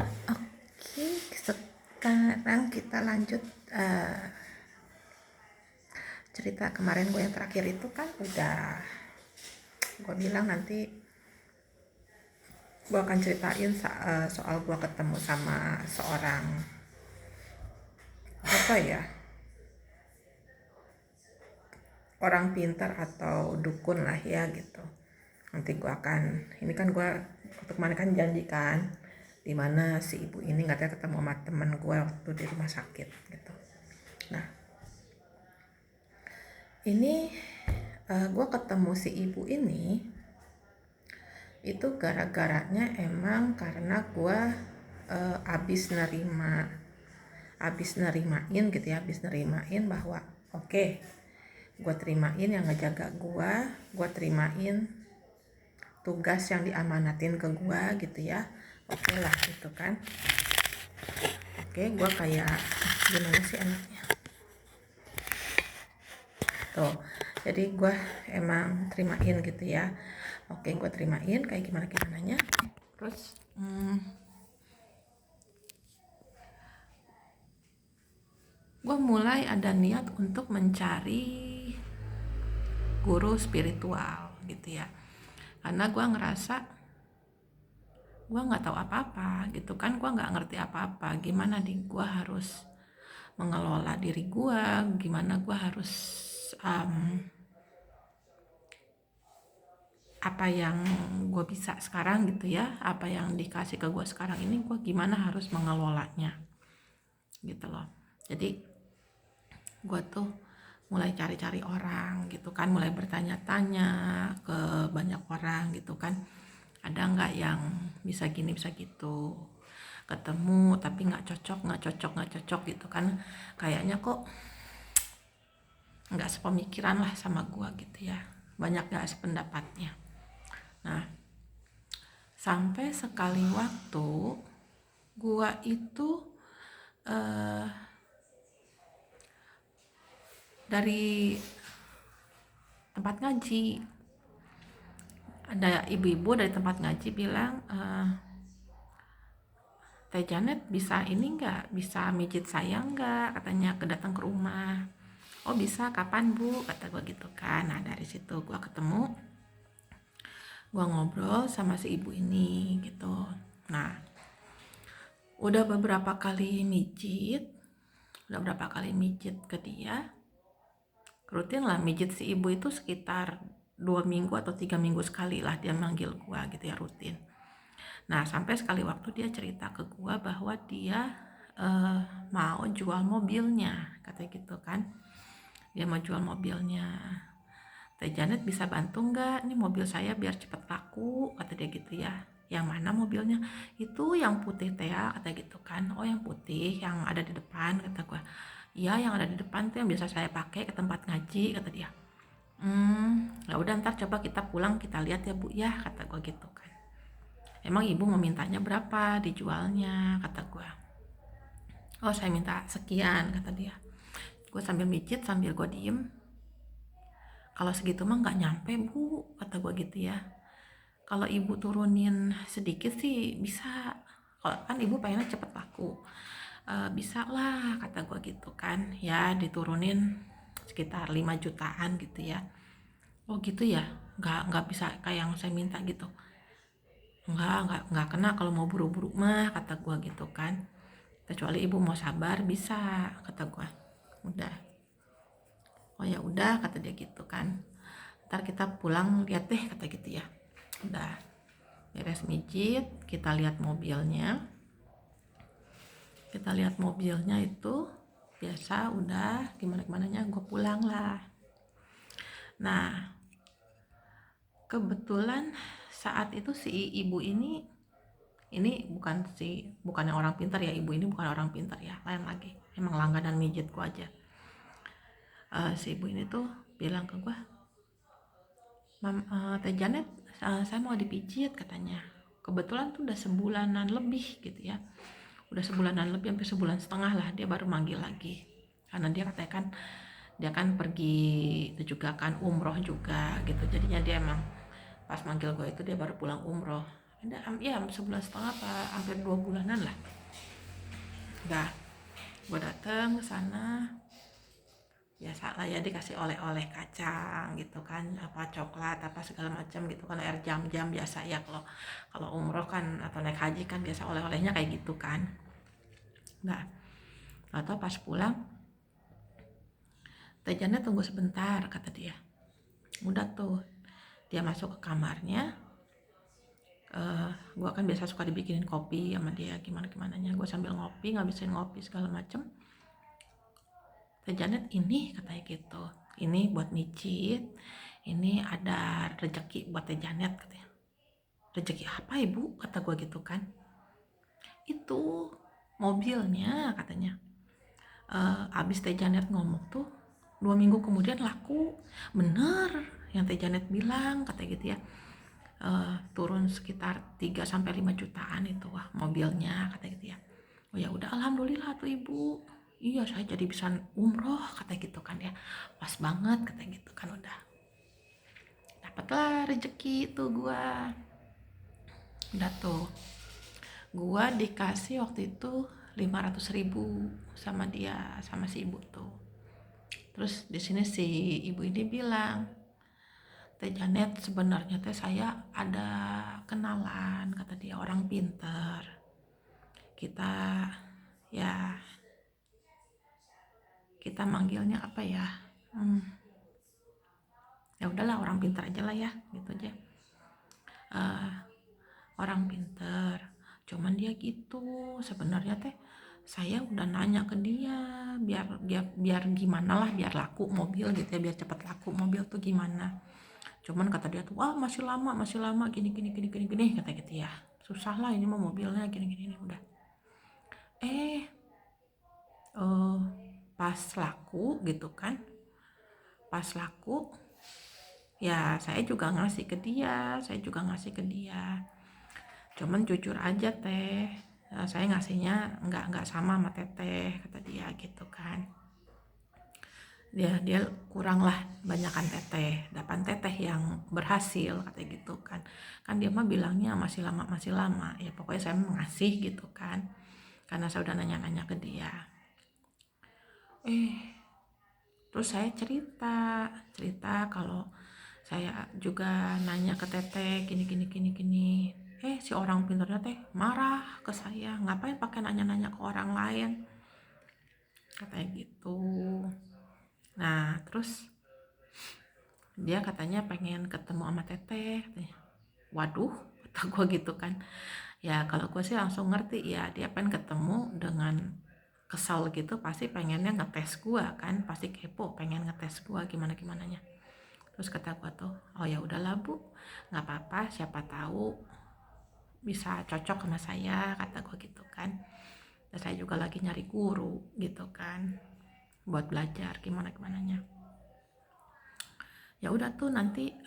Oke, sekarang kita lanjut cerita kemarin gue yang terakhir itu kan udah gue bilang nanti gue akan ceritain soal gue ketemu sama seorang apa ya, orang pintar atau dukun lah ya gitu. Nanti gue akan, ini kan gue waktu kemarin kan janjikan dimana si ibu ini katanya ketemu sama temen gue waktu di rumah sakit gitu. Nah ini gue ketemu si ibu ini itu gara-garanya emang karena gue abis nerimain gitu ya, abis nerimain bahwa oke, gue terimain yang ngejaga gue terimain tugas yang diamanatin ke gue gitu ya, oke lah gitu kan. Oke, gue kayak gimana sih anaknya tuh, jadi gue emang terimain gitu ya. Oke, gue terimain kayak gimana gimananya. Terus gue mulai ada niat untuk mencari guru spiritual gitu ya, karena gue ngerasa gue nggak tahu apa-apa gitu kan, gue nggak ngerti apa-apa, gimana gue harus mengelola diri gue, gimana gue harus apa yang gue bisa sekarang gitu ya, apa yang dikasih ke gue sekarang ini gue gimana harus mengelolanya gitu loh. Jadi gue tuh mulai cari-cari orang gitu kan, mulai bertanya-tanya ke banyak orang gitu kan, ada nggak yang bisa gini bisa gitu, ketemu tapi nggak cocok gitu kan, kayaknya kok nggak sepemikiran lah sama gue gitu ya, banyak nggak sependapatnya. Nah sampai sekali waktu gue itu dari tempat ngaji, ada ibu-ibu dari tempat ngaji bilang, Teh Janet bisa ini nggak, bisa mijit saya nggak, katanya kedatang ke rumah. Oh bisa, kapan bu, kata gue gitu kan. Nah dari situ gue ketemu, gue ngobrol sama si ibu ini gitu. Nah udah beberapa kali mijit ke dia, rutin lah mijit si ibu itu sekitar 2 minggu atau 3 minggu sekali lah dia manggil gue gitu ya, rutin. Nah sampai sekali waktu dia cerita ke gue bahwa dia mau jual mobilnya, katanya gitu kan. Dia mau jual mobilnya. Teh Janet bisa bantu nggak? Nih mobil saya biar cepet laku, kata dia gitu ya. Yang mana mobilnya? Itu yang putih teh ya, kata gitu kan. Oh yang putih, yang ada di depan, kata gue. Iya yang ada di depan tuh yang biasa saya pakai ke tempat ngaji, kata dia. Ya udah ntar coba kita pulang kita lihat ya bu ya, kata gue gitu kan. Emang ibu mau mintanya berapa dijualnya, kata gue. Oh saya minta sekian, kata dia. Gue sambil mijit sambil gue diem. Kalau segitu mah nggak nyampe bu, kata gue gitu ya. Kalau ibu turunin sedikit sih bisa, kalau kan ibu pengennya cepet laku. Bisa lah, kata gue gitu kan ya, diturunin sekitar 5 jutaan gitu ya. Oh gitu ya, nggak bisa kayak yang saya minta gitu. Nggak kena kalau mau buru-buru mah, kata gue gitu kan. Kecuali ibu mau sabar bisa, kata gue. Udah. Oh ya udah, kata dia gitu kan. Ntar kita pulang lihat deh, kata gitu ya. Udah beres mijit, kita lihat mobilnya. Itu biasa udah gimana nya gue pulang lah. Nah kebetulan saat itu si ibu ini bukan yang orang pintar ya, ibu ini bukan orang pintar ya, lain lagi, emang langganan mijit gue aja. Si ibu ini tuh bilang ke gue, Teh Janet, saya mau dipijit, katanya. Kebetulan tuh udah sebulanan lebih gitu ya, udah sebulanan lebih, hampir sebulan setengah lah dia baru manggil lagi, karena dia katanya kan dia kan pergi itu juga kan umroh juga gitu, jadinya dia emang pas manggil gue itu dia baru pulang umroh. Ada ya sebulan setengah apa hampir 2 bulanan lah. Udah, gue dateng ke sana, biasa lah ya dikasih oleh-oleh kacang gitu kan, apa coklat apa segala macam gitu kan, air jam-jam biasa ya, kalau kalau umroh kan atau naik haji kan biasa oleh-olehnya kayak gitu kan. Nah, atau pas pulang, Teh Janet tunggu sebentar kata dia. Udah tuh, dia masuk ke kamarnya. Gue kan biasa suka dibikinin kopi sama dia, gimana gimananya, gue sambil ngopi, ngabisin ngopi segala macem. Teh Janet, ini katanya gitu, ini buat micit, ini ada rezeki buat Teh Janet katanya. Rezeki apa ibu, kata gue gitu kan. Itu mobilnya katanya. Abis Teh Janet ngomong tuh 2 minggu kemudian laku. Bener yang Teh Janet bilang kata gitu ya. Turun sekitar 3-5 jutaan itu wah mobilnya kata gitu ya. Oh ya udah, alhamdulillah tuh ibu, iya saya jadi bisa umroh kata gitu kan ya, pas banget kata gitu kan. Udah dapatlah rezeki itu gua. Udah tuh, gua dikasih waktu itu 500.000 sama dia, sama si ibu tuh. Terus di sini si ibu ini bilang, Teh Janet, sebenarnya teh saya ada kenalan kata dia, orang pinter. Kita ya kita manggilnya apa ya, ya udahlah orang pinter aja lah ya gitu aja. Orang pinter, cuman dia gitu sebenarnya teh saya udah nanya ke dia biar gimana lah, biar laku mobil gitu ya, biar cepet laku mobil tuh gimana. Cuman kata dia tuh, wah masih lama gini kata gitu ya, susah lah ini mah mobilnya gini udah. eh Pas laku gitu kan, pas laku ya saya juga ngasih ke dia. Cuman jujur aja teh, saya ngasihnya nggak sama teteh kata dia gitu kan. Dia kurang lah banyakan teteh, 8 teteh yang berhasil kata gitu kan. Kan dia mah bilangnya masih lama ya, pokoknya saya ngasih gitu kan, karena saya udah nanya ke dia. Terus saya cerita kalau saya juga nanya ke teteh gini. Si orang pintarnya teh marah ke saya, ngapain pakai nanya-nanya ke orang lain katanya gitu. Nah terus dia katanya pengen ketemu sama teteh. Waduh, kata gue gitu kan. Ya kalau gue sih langsung ngerti ya, dia pengen ketemu dengan kesal gitu, pasti pengennya ngetes gue kan, pasti kepo pengen ngetes gue gimananya. Terus kata gue tuh, oh ya udahlah bu, nggak apa-apa, siapa tahu bisa cocok sama saya kata gue gitu kan. Dan saya juga lagi nyari guru gitu kan, buat belajar gimananya. Ya udah tuh nanti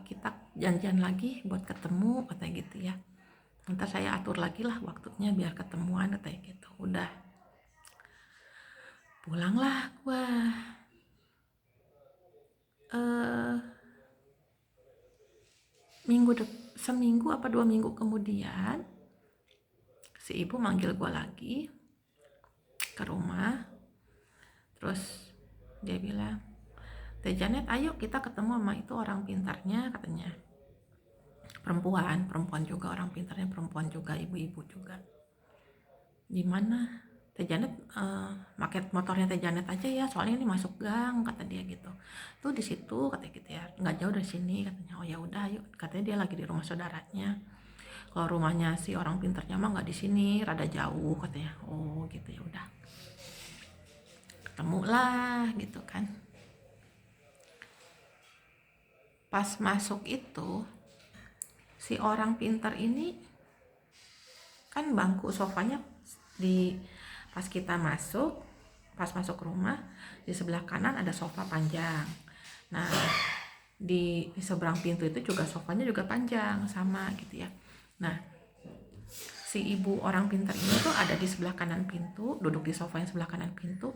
kita janjian lagi buat ketemu katanya gitu ya. Ntar saya atur lagi lah waktunya biar ketemuan katanya gitu. Udah, pulanglah gua. Seminggu apa 2 minggu kemudian si ibu manggil gua lagi ke rumah. Terus dia bilang, Teh Janet ayo kita ketemu sama itu orang pintarnya katanya. Perempuan juga, orang pintarnya perempuan juga, ibu-ibu juga. Di mana? Teh Janet pakai motornya Teh Janet aja ya, soalnya ini masuk gang kata dia gitu. Tuh di situ katanya gitu ya, nggak jauh dari sini katanya. Oh ya udah yuk, katanya dia lagi di rumah saudaranya. Kalau rumahnya si orang pintarnya mah nggak di sini, rada jauh katanya. Oh gitu, ya udah. Ketemu lah gitu kan. Pas masuk itu si orang pintar ini kan bangku sofanya di pas masuk rumah di sebelah kanan ada sofa panjang. Nah di seberang pintu itu juga sofanya juga panjang sama gitu ya. Nah si ibu orang pintar ini tuh ada di sebelah kanan pintu, duduk di sofa yang sebelah kanan pintu,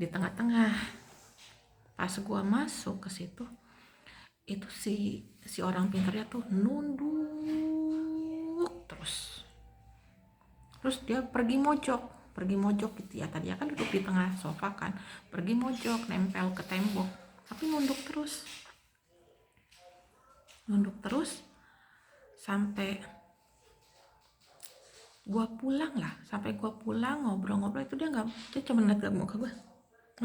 di tengah-tengah. Pas gua masuk ke situ, itu si orang pintarnya tuh nunduk terus dia pergi mojok gitu ya. Tadi kan duduk di tengah sofa kan, pergi mojok nempel ke tembok, tapi nunduk terus sampai gua pulang ngobrol-ngobrol itu dia cuma ngeliat ke muka gua,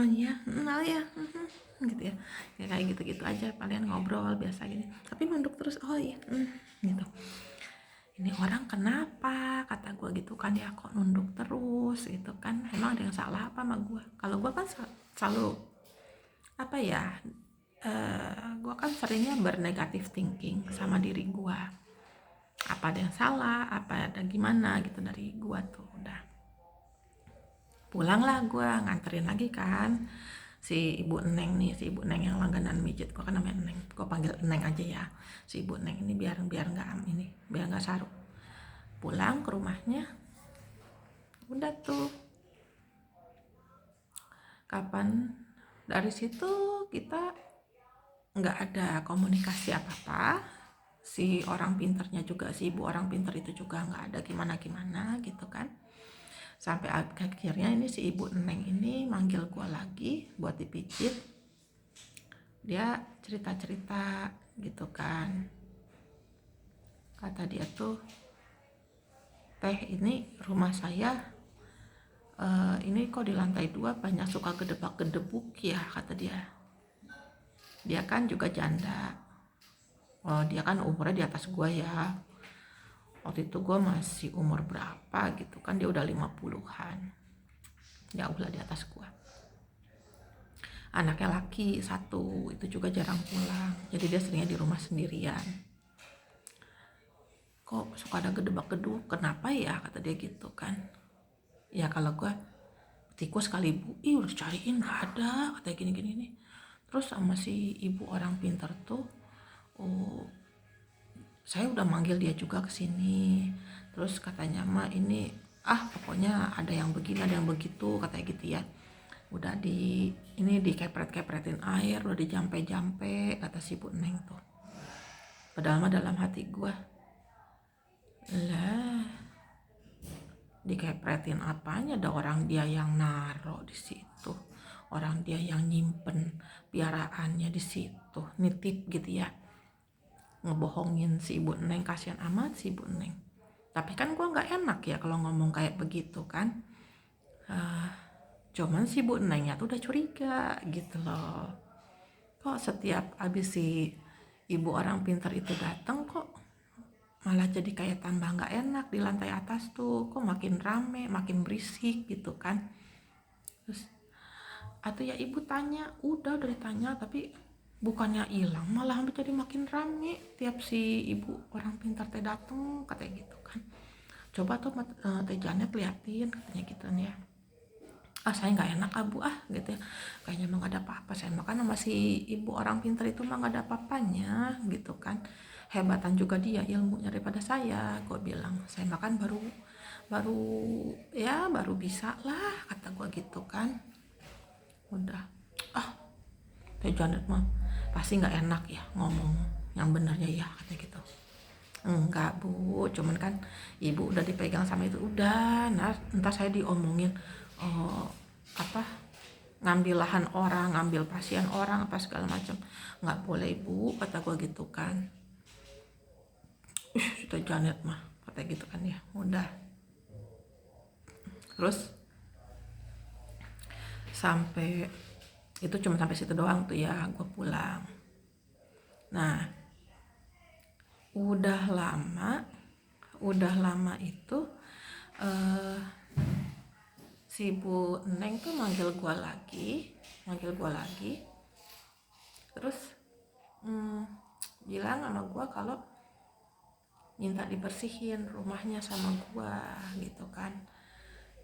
oh iya, gitu ya. Ya kayak gitu-gitu aja, paling ngobrol biasa gini, tapi nunduk terus, oh iya, gitu. Ini orang kenapa, kata gue gitu kan, ya kok nunduk terus gitu kan, emang ada yang salah apa sama gue? Kalau gue kan selalu apa ya, gue kan seringnya bernegatif thinking sama diri gue, apa ada yang salah, apa ada gimana gitu dari gue tuh. Udah pulanglah gue, nganterin lagi kan si ibu Neng yang langganan mijit gue, kan namanya Neng, gue panggil Neng aja ya, si ibu Neng ini biar nggak saru. Pulang ke rumahnya, udah tuh kapan dari situ kita nggak ada komunikasi apa-apa. Si orang pinternya juga, si ibu orang pinter itu juga nggak ada gimana-gimana gitu kan. Sampai akhirnya ini si ibu Neng ini manggil gua lagi buat dipijit. Dia cerita-cerita gitu kan, kata dia tuh, teh ini rumah saya ini kok di lantai 2 banyak suka gedebak-gedebuk ya, kata dia. Dia kan juga janda, dia kan umurnya di atas gua ya. Waktu itu gua masih umur berapa gitu kan, dia udah 50-an, jauh lah di atas gua. Anaknya laki 1, itu juga jarang pulang, jadi dia seringnya di rumah sendirian. Kok suka ada gedebak-gedebuk, kenapa ya, kata dia gitu kan. Ya kalau gue tikus kali bu, udah cariin gak ada, katanya gini-gini nih. Terus sama si ibu orang pinter tuh, saya udah manggil dia juga ke sini. Terus katanya mah ini, pokoknya ada yang begini, ada yang begitu, katanya gitu ya. Udah ini dikepret-kepretin air, udah dijampe-jampe, kata si Bu Neng tuh. Padahal mah dalam hati gue, lah dikepretin apanya, ada orang dia yang naro di situ, orang dia yang nyimpen piaraannya di situ, nitip gitu ya, ngebohongin si Ibu Neng, kasihan amat si Ibu Neng. Tapi kan gue nggak enak ya kalau ngomong kayak begitu kan. Cuman si Bu Nengnya tuh udah curiga gitu loh, kok setiap abis si ibu orang pintar itu datang kok malah jadi kayak tambah nggak enak di lantai atas tuh, kok makin rame, makin berisik gitu kan. Terus atau ya ibu tanya, udah ditanya tapi bukannya hilang, malah jadi makin rame tiap si ibu orang pintar teh dateng, katanya gitu kan. Coba tuh teh Janet liatin, katanya gitu ya. Saya nggak enak bu gitu ya, kayaknya emang gak ada apa-apa, saya makan sama si ibu orang pintar itu mah gak ada apa-apanya gitu kan. Hebatan juga dia ilmunya daripada saya, gue bilang. Saya makan baru bisa lah, kata gue gitu kan. Udah, Teh Janet mah pasti nggak enak ya ngomong yang benarnya ya, kata gitu. Enggak bu, cuman kan ibu udah dipegang sama itu, udah ntar saya diomongin ngambil lahan orang, ngambil pasien orang, apa segala macam. Nggak boleh bu, kata gue gitu kan. Sudah Janet mah, kata gitu kan ya. Udah. Terus sampai itu cuma sampai situ doang tuh ya, gue pulang. Nah, udah lama itu si Bu Neng tuh manggil gue lagi, terus bilang sama gue kalau minta dibersihin rumahnya sama gue gitu kan.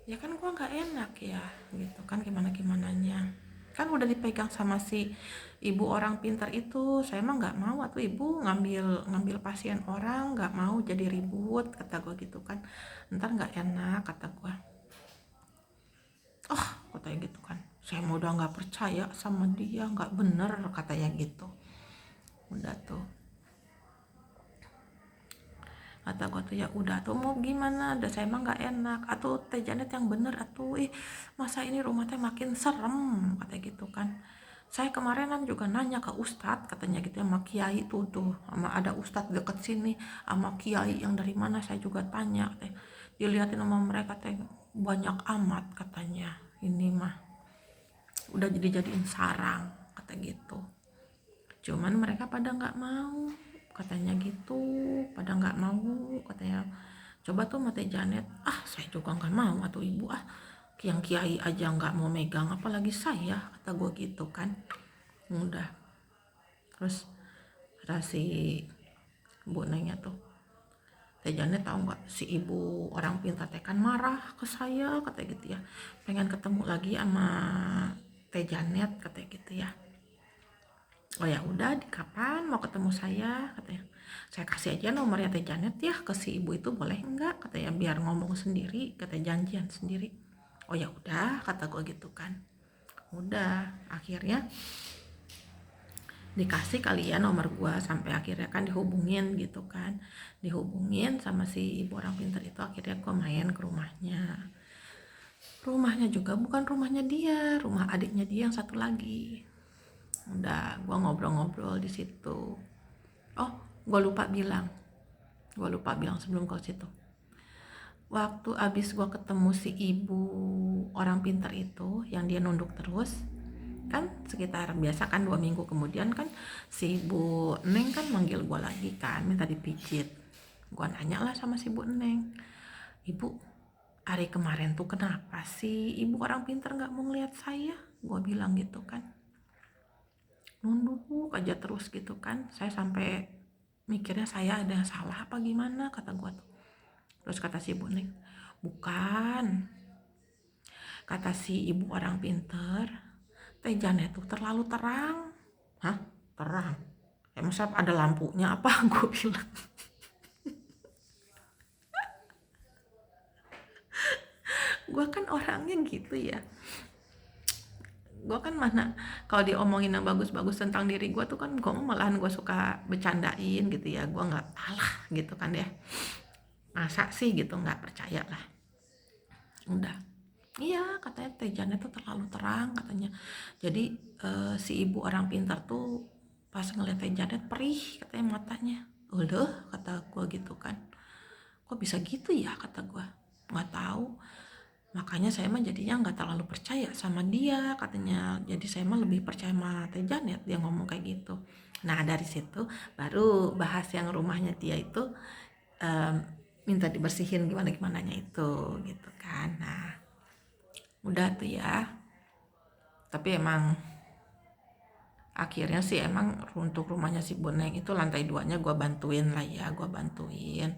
Ya kan gue nggak enak ya gitu kan, gimananya kan udah dipegang sama si ibu orang pintar itu. Saya mah nggak mau tuh ibu ngambil pasien orang, nggak mau jadi ribut, kata gue gitu kan, ntar nggak enak, kata gue. Katanya gitu kan, saya mau udah nggak percaya sama dia, nggak bener, katanya gitu. Udah tuh Kata gue tuh, ya udah tuh mau gimana, ada saya emang nggak enak, atau Teh Janet yang bener, atau masa ini rumah teh makin serem, kata gitu kan. Saya kemarinan juga nanya ke Ustadz, katanya gitu, sama Kiai tuh sama ada Ustadz deket sini, sama Kiai yang dari mana saya juga tanya, teh dilihatin sama mereka teh banyak amat, katanya ini mah udah jadiin sarang, kata gitu. Cuman mereka pada nggak mau, katanya gitu, pada nggak mau, katanya. Coba tuh Mate Janet, saya juga nggak mau, atau ibu yang kiai aja nggak mau megang, apalagi saya, kata gue gitu kan. Udah, terus ada si Bu Nengnya tuh, Teh Janet tahu nggak, si ibu orang pintar teh kan marah ke saya, kata gitu ya, pengen ketemu lagi sama Teh Janet, kata gitu ya. Oh ya udah, di kapan mau ketemu saya, katanya. Saya kasih aja nomornya Teh Janet ya ke si ibu itu, boleh enggak, katanya, biar ngomong sendiri, katanya, janjian sendiri. Oh ya udah, kata gue gitu kan. Udah, akhirnya dikasih kali ya nomor gue, sampai akhirnya kan dihubungin gitu kan, dihubungin sama si ibu orang pintar itu. Akhirnya gue main ke rumahnya juga bukan rumahnya dia, rumah adiknya dia yang satu lagi. Udah, gue ngobrol-ngobrol di situ. Oh, gue lupa bilang sebelum ke situ. Waktu abis gue ketemu si ibu orang pintar itu, yang dia nunduk terus, kan sekitar biasa kan 2 minggu kemudian kan si ibu Neng kan manggil gue lagi kan, minta dipijit. Gue nanya lah sama si ibu Neng, ibu, hari kemarin tuh kenapa sih ibu orang pintar nggak mau ngeliat saya? Gue bilang gitu kan. Nunduk aja terus gitu kan, saya sampai mikirnya saya ada yang salah apa gimana, kata gue tuh. Terus kata si ibu Neng, bukan, kata si ibu orang pinter, Teh Janet tuh terlalu terang. Hah? Terang? Masa ada lampunya apa? Gue bilang. Gue kan orangnya gitu ya, gue kan mana kalau diomongin yang bagus-bagus tentang diri gue tuh kan, gue malahan gue suka bercandain gitu ya, gue nggak alah gitu kan ya, masa sih gitu, nggak percaya lah. Udah, iya, katanya Teh Janet tuh terlalu terang, katanya. Jadi si ibu orang pintar tuh pas ngeliat Teh Janet perih, katanya, matanya. Udah, kata gue gitu kan, kok bisa gitu ya, kata gue, nggak tahu. Makanya saya mah jadinya nggak terlalu percaya sama dia, katanya. Jadi saya mah lebih percaya sama Teh Janet, dia ngomong kayak gitu. Nah, dari situ baru bahas yang rumahnya dia itu, em, minta dibersihin gimana gimananya itu, gitu kan. Nah, udah tuh ya. Tapi emang akhirnya sih emang untuk rumahnya si Boneng itu lantai 2-nya gue bantuin lah ya, gue bantuin.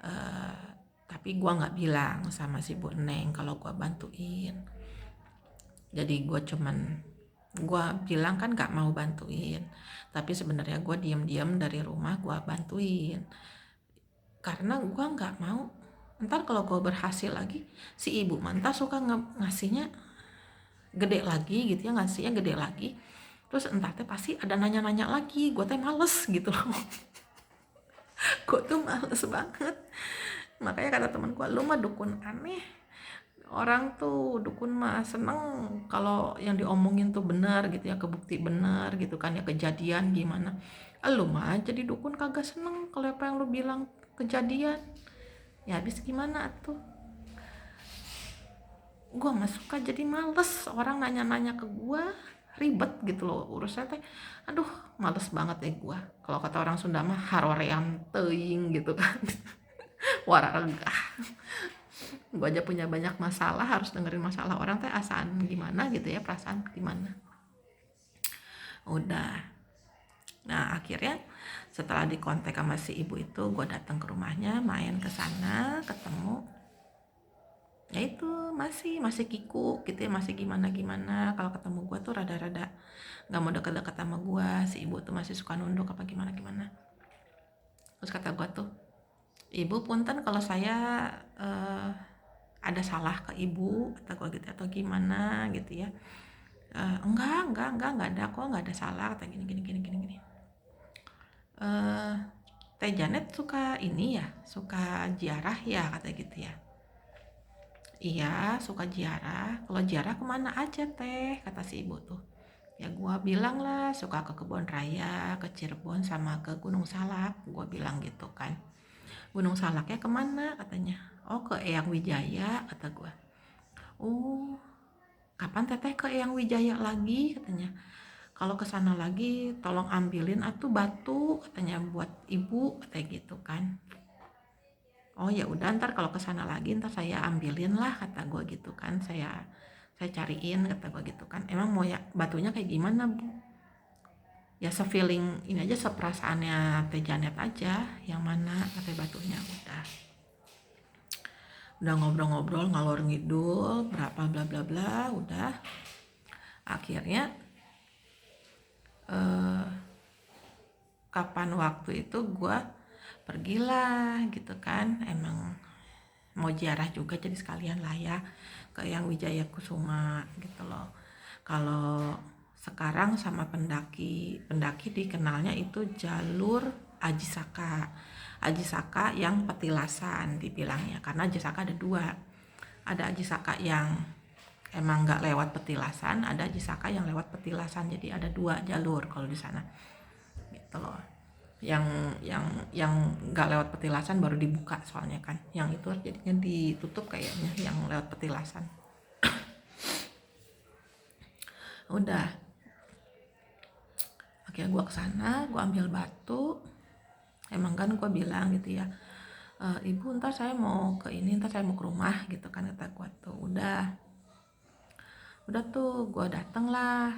Eh, tapi gue nggak bilang sama si Boneng kalau gue bantuin. Jadi gue bilang kan nggak mau bantuin. Tapi sebenarnya gue diam-diam dari rumah gue bantuin. Karena gue nggak mau ntar kalau gue berhasil lagi, si ibu mantap suka ngasihnya gede lagi gitu ya, ngasihnya gede lagi, terus entar teh pasti ada nanya-nanya lagi, gue teh males gitu loh. Gue tuh males banget. Makanya kata teman gue, lu mah dukun aneh, orang tuh dukun mah seneng kalau yang diomongin tuh benar gitu ya, kebukti benar gitu kan ya, kejadian gimana. Lu mah jadi dukun kagak seneng kalau apa yang lu bilang kejadian, ya habis gimana tuh. Gue mah suka jadi males orang nanya-nanya ke gue, ribet gitu loh urusannya teh. Aduh, males banget deh gue. Kalau kata orang Sunda mah haroream teuing gitu kan. Wararega. Gue aja punya banyak masalah, harus dengerin masalah orang teh asaan gimana gitu ya, perasaan gimana. Udah. Nah, akhirnya setelah dikontak sama si ibu itu, gue datang ke rumahnya, main ke sana, ketemu. Ya itu masih kiku gitu ya, masih gimana kalau ketemu gue tuh rada-rada nggak mau deket-deket sama gue. Si ibu tuh masih suka nunduk apa gimana. Terus kata gue tuh, ibu punten kalau saya ada salah ke ibu, kata gue gitu, atau gimana gitu ya. Enggak ada kok, nggak ada salah, kata gini. Teh Janet suka ini ya, suka ziarah ya kata gitu ya. Iya suka ziarah, kalau ziarah kemana aja teh kata si ibu tuh. Ya gua bilang lah suka ke Kebon Raya, ke Cirebon sama ke Gunung Salak, gua bilang gitu kan. Gunung Salaknya kemana katanya. Oh ke Eyang Wijaya kata gua. Oh kapan teteh ke Eyang Wijaya lagi katanya. Kalau ke sana lagi tolong ambilin atuh batu katanya buat ibu katanya gitu kan. Oh ya udah ntar kalau ke sana lagi ntar saya ambilin lah kata gue gitu kan. Saya cariin kata gue gitu kan. Emang mau ya batunya kayak gimana bu? Ya se-feeling ini aja, seperasaannya Teh Janet aja yang mana kata batunya. Udah ngobrol-ngobrol ngalor ngidul berapa bla bla bla, udah akhirnya eh, kapan waktu itu gue pergilah gitu kan, emang mau ziarah juga jadi sekalian lah ya ke yang Wijaya Kusuma gitu loh. Kalau sekarang sama pendaki dikenalnya itu jalur Aji Saka. Aji Saka yang petilasan dibilangnya, karena Aji Saka ada dua. Ada Aji Saka yang emang nggak lewat petilasan, ada Aji Saka yang lewat petilasan. Jadi ada dua jalur kalau di sana gitu loh. Yang nggak lewat petilasan baru dibuka soalnya kan, yang itu jadinya ditutup kayaknya yang lewat petilasan. Udah akhirnya gue kesana, gue ambil batu. Emang kan gue bilang gitu ya, ibu ntar saya mau ke ini, ntar saya mau ke rumah gitu kan kata gue tuh. Udah tuh gue dateng lah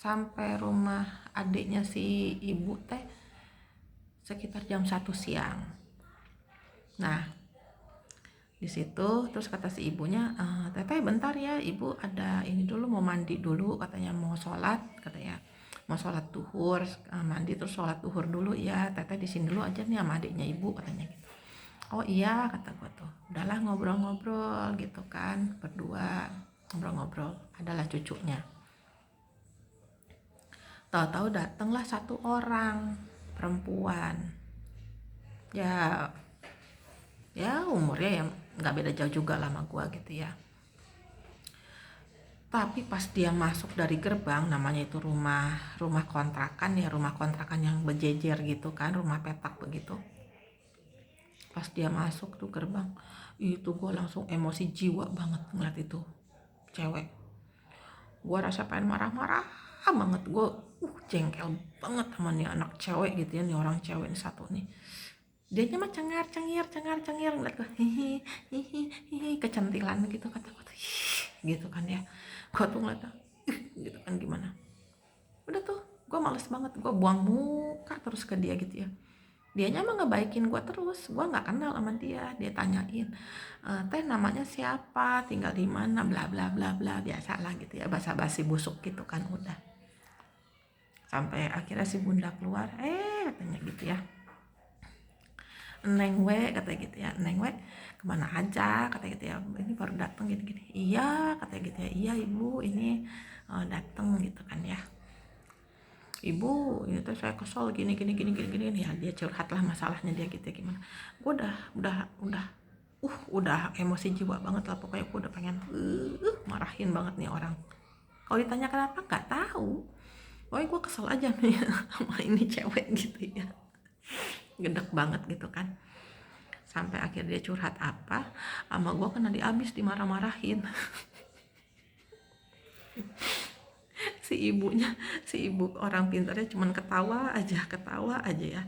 sampai rumah adiknya si ibu teh sekitar jam 1 siang. Nah di situ terus kata si ibunya, teteh bentar ya ibu ada ini dulu, mau mandi dulu katanya, mau sholat katanya, mau sholat duhur, mandi terus sholat duhur dulu ya, teteh di sini dulu aja nih sama adiknya ibu katanya gitu. Oh iya kata gue tuh, udahlah ngobrol-ngobrol gitu kan, berdua ngobrol-ngobrol, adalah cucunya. Tahu-tahu datanglah satu orang perempuan, ya umurnya ya nggak beda jauh juga lah sama gue gitu ya. Tapi pas dia masuk dari gerbang, namanya itu rumah kontrakan ya, rumah kontrakan yang berjejer gitu kan, rumah petak begitu. Pas dia masuk tuh gerbang, itu gue langsung emosi jiwa banget ngeliat itu cewek. Gue rasa pengen marah-marah banget, gue jengkel banget sama nih anak cewek gitu ya, nih orang cewek nih satu nih. Dia mah cengar cengir ngeliat gue, hihi kecantilan gitu kata gue tuh, gitu kan ya. Gue tuh ngeliat gitu kan, gimana, udah tuh gue males banget, gue buang muka terus ke dia gitu ya. Dianya mah ngebaikin gue terus, gue nggak kenal sama dia. Dia tanyain, teh namanya siapa, tinggal di mana, bla bla bla bla, biasalah gitu ya, basa-basi busuk gitu kan. Udah sampai akhirnya si bunda keluar, katanya gitu ya, Neng we katanya gitu ya, Neng we kemana aja katanya gitu ya, ini baru datang gini-gini. Iya katanya gitu ya, iya ibu ini datang gitu kan ya, ibu ini tuh saya kesel gini ya. Dia curhat lah masalahnya dia gitu ya, gimana. Gue udah emosi jiwa banget lah pokoknya. Gue udah pengen marahin banget nih orang. Kalau ditanya kenapa nggak tahu, pokoknya gue kesel aja nih sama ini cewek gitu ya, gedek banget gitu kan. Sampai akhir dia curhat apa sama gue, kena diabis dimarah-marahin. si ibu orang pintarnya cuman ketawa aja ya.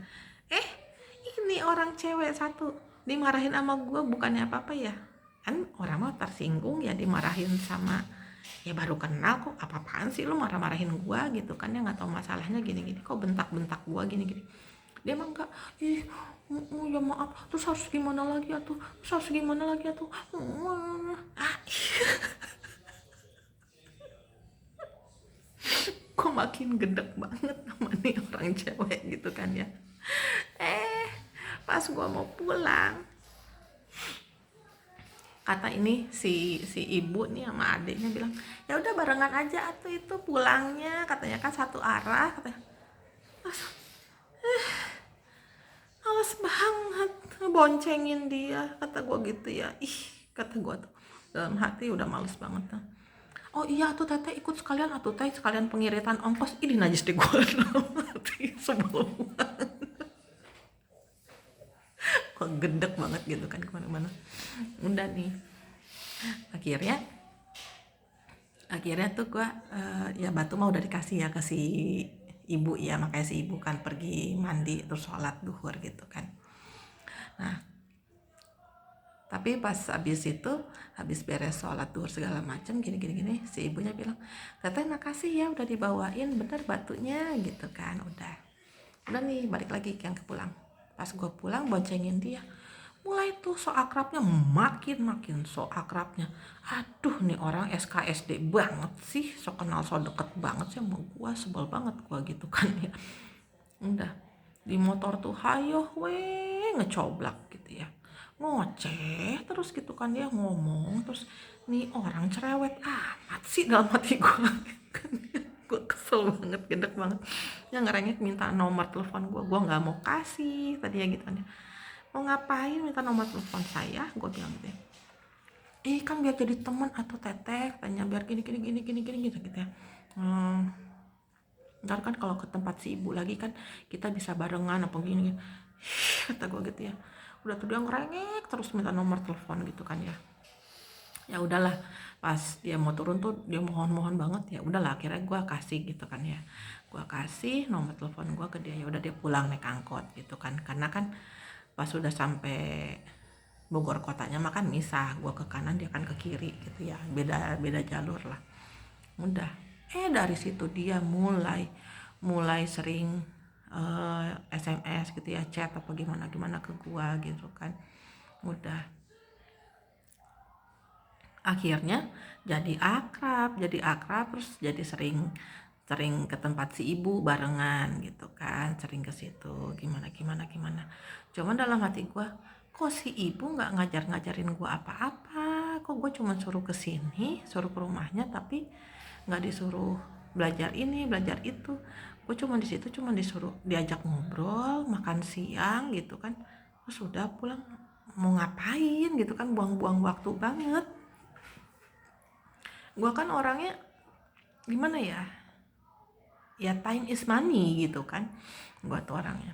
Ini orang cewek satu dimarahin sama gue, bukannya apa-apa ya kan, orang mah tersinggung ya dimarahin sama, ya baru kenal kok apa-apaan sih lu marah-marahin gue gitu kan ya, nggak tahu masalahnya gini-gini kok bentak-bentak gue gini-gini. Dia emang enggak, ya maaf, terus harus gimana lagi atuh, kok makin gedek banget sama nih orang cewek gitu kan ya. Pas gua mau pulang, kata ini si ibu nih sama adiknya bilang, ya udah barengan aja atuh itu pulangnya katanya, kan satu arah katanya. boncengin dia, kata gue gitu ya. Ih, kata gue tuh dalam hati udah males banget tuh. Oh iya tuh teteh ikut sekalian atuh teh, sekalian pengiritan ongkos. Ini najis deh gue dalam hati sebelum kok gedek banget gitu kan kemana-mana. Udah nih akhirnya akhirnya tuh gue ya batu mah udah dikasih ya ke si ibu ya, makanya si ibu kan pergi mandi terus sholat duhur gitu kan. Nah tapi pas habis beres sholat duhur segala macam gini si ibunya bilang, teteh makasih ya udah dibawain bener batunya gitu kan. Udah nih balik lagi yang ke pulang. Pas gue pulang boncengin dia, mulai tuh so akrabnya, makin so akrabnya. Aduh nih orang SKSD banget sih, so kenal so deket banget sih sama gue, sebel banget gue gitu kan ya. Udah di motor tuh hayo ngecoblak gitu ya, ngoceh terus gitu kan, dia ngomong terus, nih orang cerewet amat sih dalam hati gue. Gue kesel banget, gedek banget ya, ngerengek minta nomor telepon gue nggak mau kasih tadi ya gitu kan ya. Mau ngapain minta nomor telepon saya, gue bilang gitu ya. Kan biar jadi teman atau teteh tanya, biar gini gitu ya. Ntar kan kalau ke tempat si ibu lagi kan kita bisa barengan apa gini. Kata gue gitu ya. Udah tuh dia ngerengek terus minta nomor telepon gitu kan ya. Ya udahlah, pas dia mau turun tuh dia mohon banget, ya udahlah akhirnya gue kasih gitu kan ya. Gue kasih nomor telepon gue ke dia, ya udah dia pulang naik angkot gitu kan, karena kan pas sudah sampai Bogor kotanya makan misah, gue ke kanan dia kan ke kiri gitu ya, beda jalur lah. Udah dari situ dia mulai sering SMS gitu ya, chat apa gimana ke gue gitu kan. Udah akhirnya jadi akrab terus jadi sering ke tempat si ibu barengan gitu kan, sering ke situ gimana. Cuman dalam hati gue, kok si ibu nggak ngajarin gue apa-apa, kok gue cuma suruh ke sini, suruh ke rumahnya, tapi nggak disuruh belajar ini belajar itu. Gue cuma di situ cuma disuruh diajak ngobrol makan siang gitu kan, terus udah pulang. Mau ngapain gitu kan, buang-buang waktu banget. Gue kan orangnya gimana ya time is money gitu kan, gue tuh orangnya.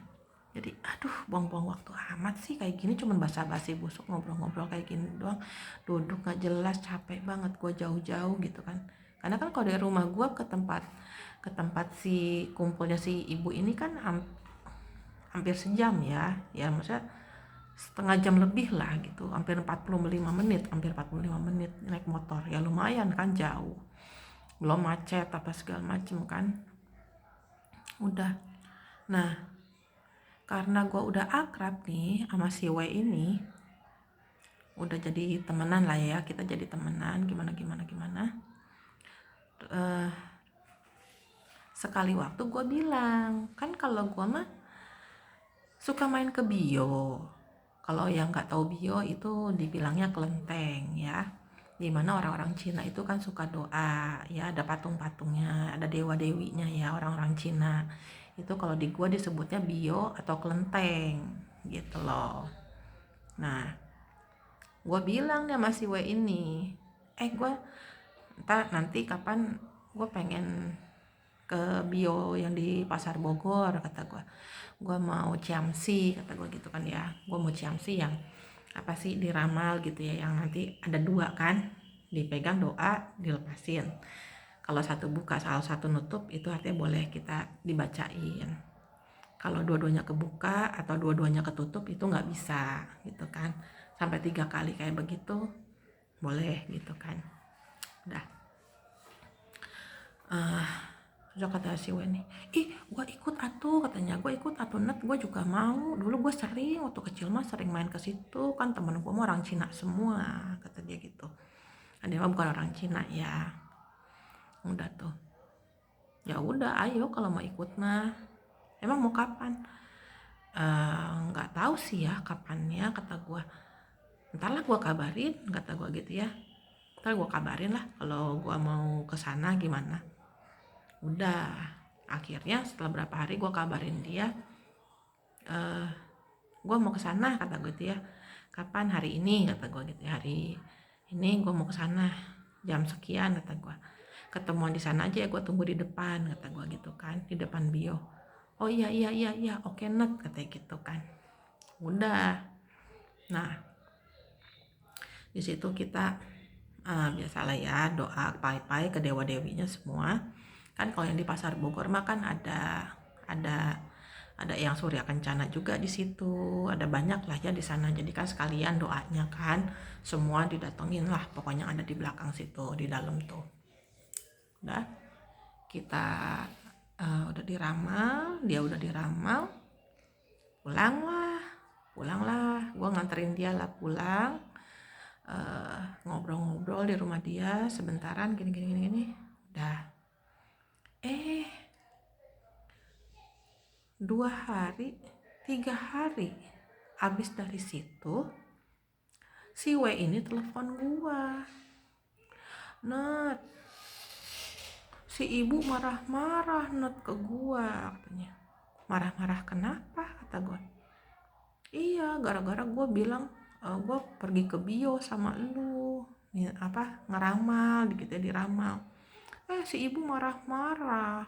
Jadi aduh buang-buang waktu amat sih kayak gini, cuman basa-basi busuk ngobrol-ngobrol kayak gini doang, duduk gak jelas, capek banget gue jauh-jauh gitu kan. Karena kan kalau dari rumah gue ke tempat si kumpulnya si ibu ini kan hampir sejam ya maksudnya setengah jam lebih lah gitu, hampir 45 menit naik motor, ya lumayan kan jauh, belum macet apa segala macem kan. Udah, nah karena gue udah akrab nih sama si W ini, udah jadi temenan lah ya, kita jadi temenan gimana. Sekali waktu gue bilang kan, kalau gue mah suka main ke bio. Kalau yang nggak tahu bio itu dibilangnya kelenteng ya, dimana orang-orang Cina itu kan suka doa ya, ada patung-patungnya, ada dewa-dewinya ya orang-orang Cina itu. Kalau di gua disebutnya bio atau kelenteng gitu loh. Nah gua bilang deh masih W ini, gua nanti kapan gue pengen ke bio yang di Pasar Bogor, kata gue mau ciamsi, kata gue gitu kan ya. Gue mau ciamsi yang apa sih, diramal gitu ya, yang nanti ada dua kan, dipegang doa dilepasin, kalau satu buka salah satu nutup, itu artinya boleh kita dibacain. Kalau dua-duanya kebuka atau dua-duanya ketutup itu nggak bisa gitu kan, sampai 3 kali kayak begitu boleh gitu kan. Udah udah kata si Weni, gue ikut atuh, katanya. Gue ikut atuh net, gue juga mau, dulu gue sering waktu kecil mah sering main ke situ kan, temen gue mah orang Cina semua, kata dia gitu. Dia mah bukan orang Cina ya. Udah tuh, ya udah ayo kalau mau ikut mah. Emang mau kapan? Nggak tahu sih ya kapannya, kata gue. Ntar lah gue kabarin, kata gue gitu ya. Ntar gue kabarin lah kalau gue mau kesana gimana. Udah akhirnya setelah berapa hari gue kabarin dia, gue mau ke sana kata gue gitu ya. Kapan? Hari ini kata gue gitu ya. Hari ini gue mau ke sana jam sekian kata gue. Ketemuan di sana aja ya, gue tunggu di depan kata gue gitu kan, di depan bio. Oh iya iya iya iya, oke net katanya gitu kan. Udah. Nah, di situ kita biasalah ya doa pai-pai ke dewa-dewinya semua. Kan kalau yang di Pasar Bogor mah kan ada ada yang Surya Kencana juga di situ, ada banyak lah ya di sana. Jadi kan sekalian doanya kan semua didatengin lah, pokoknya ada di belakang situ, di dalam tuh. Udah, kita udah diramal, dia udah diramal, pulanglah, gue nganterin dia lah pulang. Ngobrol-ngobrol di rumah dia sebentaran gini, udah. 2 hari 3 hari abis dari situ si W ini telepon gua. Nat, si ibu marah-marah Nat ke gua katanya. Marah-marah kenapa kata gua. Iya, gara-gara gua bilang gua pergi ke bio sama lu, ngeramal gitu ya, diramal. Si ibu marah-marah,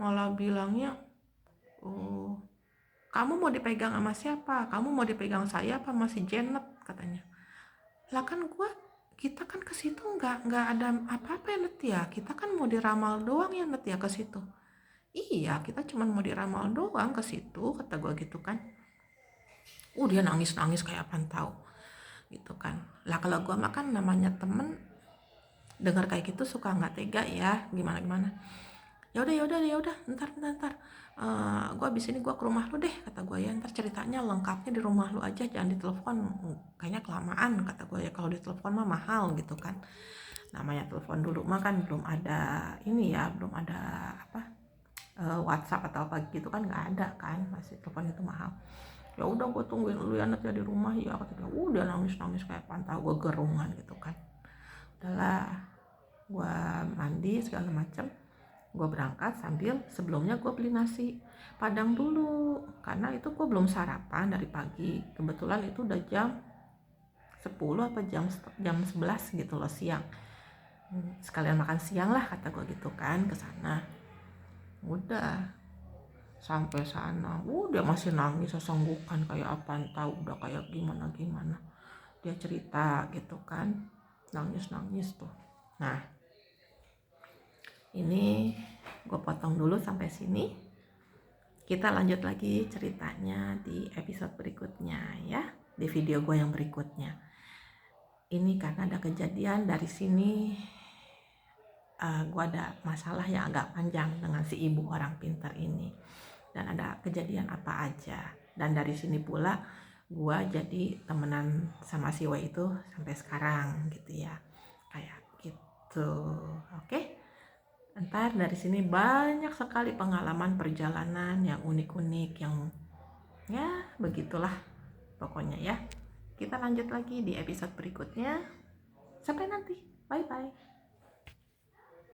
malah bilangnya, oh, kamu mau dipegang sama siapa? Kamu mau dipegang saya apa masih Janet katanya. Lah kan kita kan ke situ nggak ada apa-apa ya Net ya. Kita kan mau diramal doang ya Net ya ke situ. Iya, kita cuma mau diramal doang ke situ kata gue gitu kan. Dia nangis kayak apaan tahu gitu kan. Lah kalau gue makan namanya temen dengar kayak gitu suka nggak tega ya, gimana ya udah ntar gue abis ini gue ke rumah lu deh kata gue ya, ntar ceritanya lengkapnya di rumah lu aja, jangan ditelepon, kayaknya kelamaan kata gue ya, kalau ditelepon mah mahal gitu kan. Namanya telepon dulu mah kan belum ada ini ya, belum ada WhatsApp atau apa gitu kan, nggak ada kan, masih telepon itu mahal. Ya udah gue tungguin lu ya nanti di rumah ya kata dia. Udah nangis kayak pantau, gue gerungan gitu kan. Udahlah, gue mandi segala macam, gue berangkat sambil sebelumnya gue beli nasi padang dulu karena itu gue belum sarapan dari pagi. Kebetulan itu udah jam 10 apa jam 11 gitu loh, siang. Sekalian makan siang lah kata gue gitu kan, ke sana. Udah sampai sana dia masih nangis sesenggukan kayak apaan tahu, udah kayak gimana dia cerita gitu kan, nangis tuh. Nah, ini gue potong dulu sampai sini. Kita lanjut lagi ceritanya di episode berikutnya ya, di video gue yang berikutnya. Ini karena ada kejadian dari sini, gue ada masalah yang agak panjang dengan si ibu orang pintar ini, dan ada kejadian apa aja. Dan dari sini pula gue jadi temenan sama si W itu sampai sekarang gitu ya, kayak gitu. Oke. Ntar dari sini banyak sekali pengalaman perjalanan yang unik-unik, yang ya begitulah pokoknya ya. Kita lanjut lagi di episode berikutnya. Sampai nanti, bye bye.